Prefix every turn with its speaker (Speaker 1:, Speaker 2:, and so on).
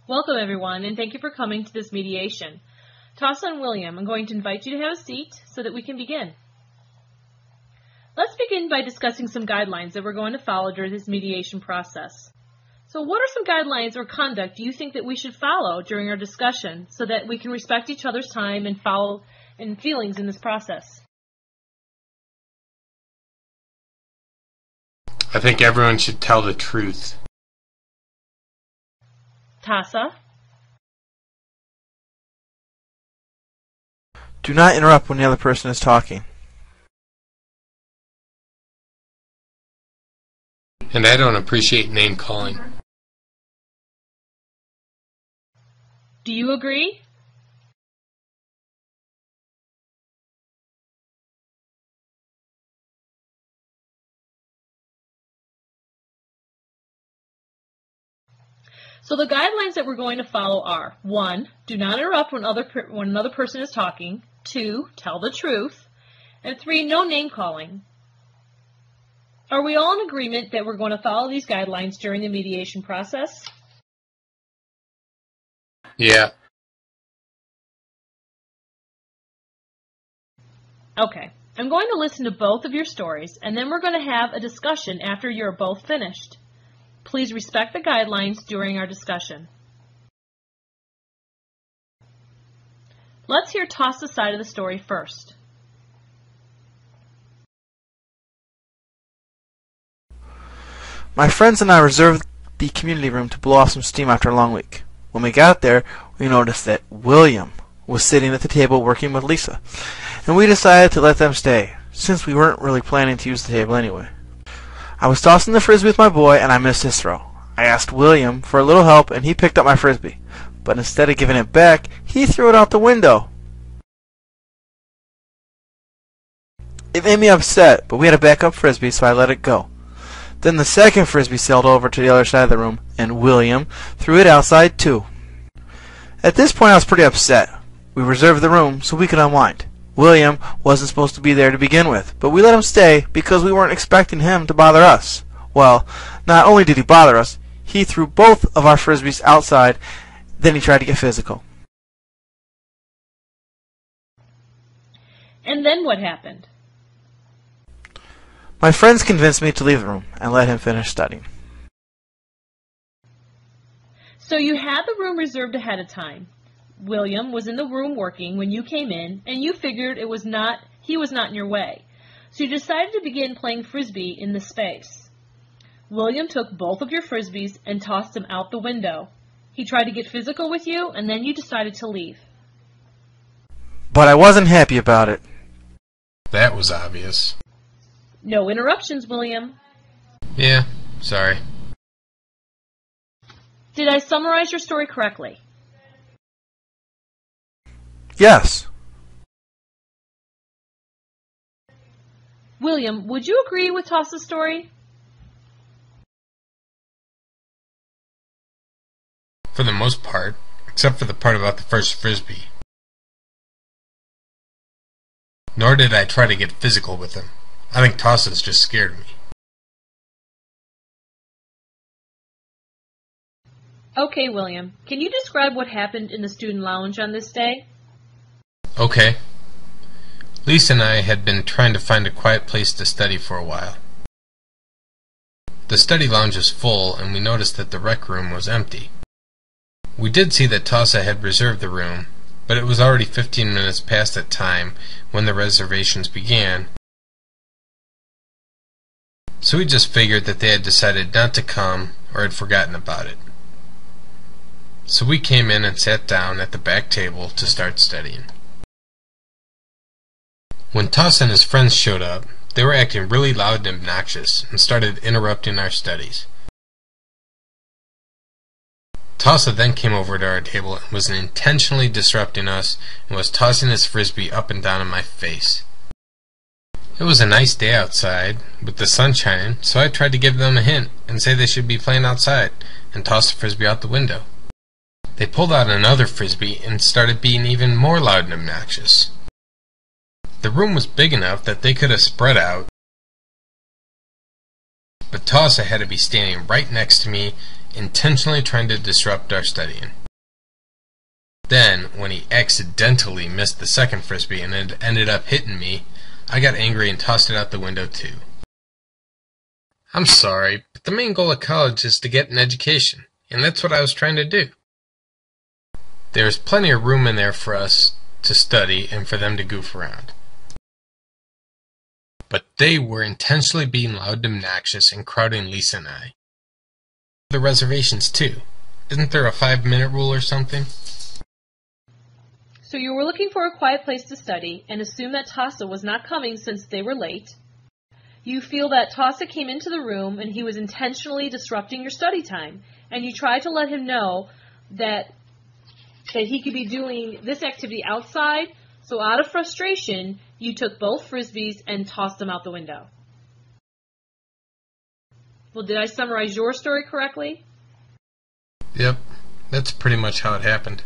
Speaker 1: Welcome everyone, and thank you for coming to this mediation. Toss and William, I'm going to invite you to have a seat so that we can begin. Let's begin by discussing some guidelines that we're going to follow during this mediation process. So what are some guidelines or conduct do you think that we should follow during our discussion so that we can respect each other's time and follow and feelings in this process?
Speaker 2: I think everyone should tell the truth.
Speaker 1: Tassa?
Speaker 3: Do not interrupt when the other person is talking.
Speaker 2: And I don't appreciate name calling.
Speaker 1: Do you agree? So the guidelines that we're going to follow are: 1, do not interrupt when another person is talking. 2, tell the truth. And 3, no name calling. Are we all in agreement that we're going to follow these guidelines during the mediation process?
Speaker 2: Yeah.
Speaker 1: Okay. I'm going to listen to both of your stories, and then we're going to have a discussion after you're both finished. Please respect the guidelines during our discussion. Let's hear Tassa's side of the story first.
Speaker 3: My friends and I reserved the community room to blow off some steam after a long week. When we got there, we noticed that William was sitting at the table working with Lisa, and we decided to let them stay, since we weren't really planning to use the table anyway. I was tossing the frisbee with my boy, and I missed his throw. I asked William for a little help, and he picked up my frisbee. But instead of giving it back, he threw it out the window. It made me upset, but we had a backup frisbee, so I let it go. Then the second frisbee sailed over to the other side of the room, and William threw it outside too. At this point, I was pretty upset. We reserved the room so we could unwind. William wasn't supposed to be there to begin with, but we let him stay because we weren't expecting him to bother us. Well, not only did he bother us, he threw both of our frisbees outside, then he tried to get physical.
Speaker 1: And then what happened?
Speaker 3: My friends convinced me to leave the room and let him finish studying.
Speaker 1: So you had the room reserved ahead of time. William was in the room working when you came in, and you figured he was not in your way. So you decided to begin playing frisbee in the space. William took both of your frisbees and tossed them out the window. He tried to get physical with you, and then you decided to leave.
Speaker 3: But I wasn't happy about it.
Speaker 2: That was obvious.
Speaker 1: No interruptions, William.
Speaker 2: Yeah, sorry.
Speaker 1: Did I summarize your story correctly?
Speaker 3: Yes.
Speaker 1: William, would you agree with Tassa's story?
Speaker 2: For the most part, except for the part about the first frisbee. Nor did I try to get physical with him. I think Tassa's just scared me.
Speaker 1: Okay, William. Can you describe what happened in the student lounge on this day?
Speaker 2: Okay. Lisa and I had been trying to find a quiet place to study for a while. The study lounge was full, and we noticed that the rec room was empty. We did see that Tassa had reserved the room, but it was already 15 minutes past that time when the reservations began, so we just figured that they had decided not to come or had forgotten about it. So we came in and sat down at the back table to start studying. When Tassa and his friends showed up, they were acting really loud and obnoxious and started interrupting our studies. Tassa then came over to our table and was intentionally disrupting us and was tossing his frisbee up and down in my face. It was a nice day outside, with the sun shining, so I tried to give them a hint and say they should be playing outside and toss the frisbee out the window. They pulled out another frisbee and started being even more loud and obnoxious. The room was big enough that they could have spread out, but Tassa had to be standing right next to me, intentionally trying to disrupt our studying. Then, when he accidentally missed the second frisbee and it ended up hitting me, I got angry and tossed it out the window too. I'm sorry, but the main goal of college is to get an education, and that's what I was trying to do. There was plenty of room in there for us to study and for them to goof around. But they were intentionally being loud and obnoxious and crowding Lisa and I. The reservations too. Isn't there a 5-minute rule or something?
Speaker 1: So you were looking for a quiet place to study and assumed that Tassa was not coming since they were late. You feel that Tassa came into the room and he was intentionally disrupting your study time, and you try to let him know that he could be doing this activity outside, so out of frustration, you took both frisbees and tossed them out the window. Well, did I summarize your story correctly?
Speaker 2: Yep, that's pretty much how it happened.